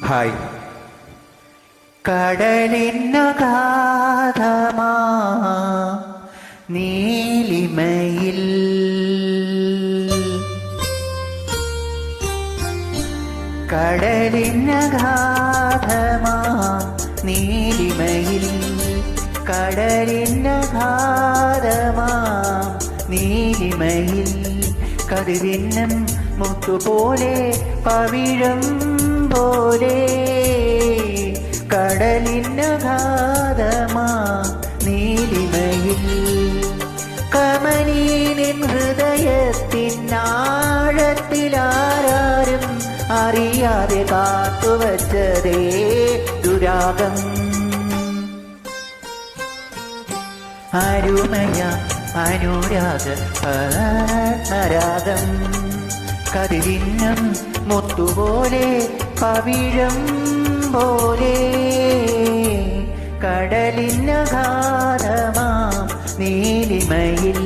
Hi. കടലിനഗാധമാ നീലിമയിൽ കടലിനഗാധമാ നീലിമയിൽ കടലിനഗാധമാ നീലിമയിൽ കതിരിന്നം മുത്തുപോലെ പവിഴം പോലെ കടലിനഗാധമാ നീലിമയിൽ കമനീനിൻ ഹൃദയത്തിനാഴത്തിലാരും അറിയാതെ കാത്തുവച്ചതേ ദുരാഗം അരുമയ അനുരാഗ രാഗം കതിരിന്നം മുത്തുപോലെ പവിഴം പോലെ കടലിനഗാധമാ നീലിമയിൽ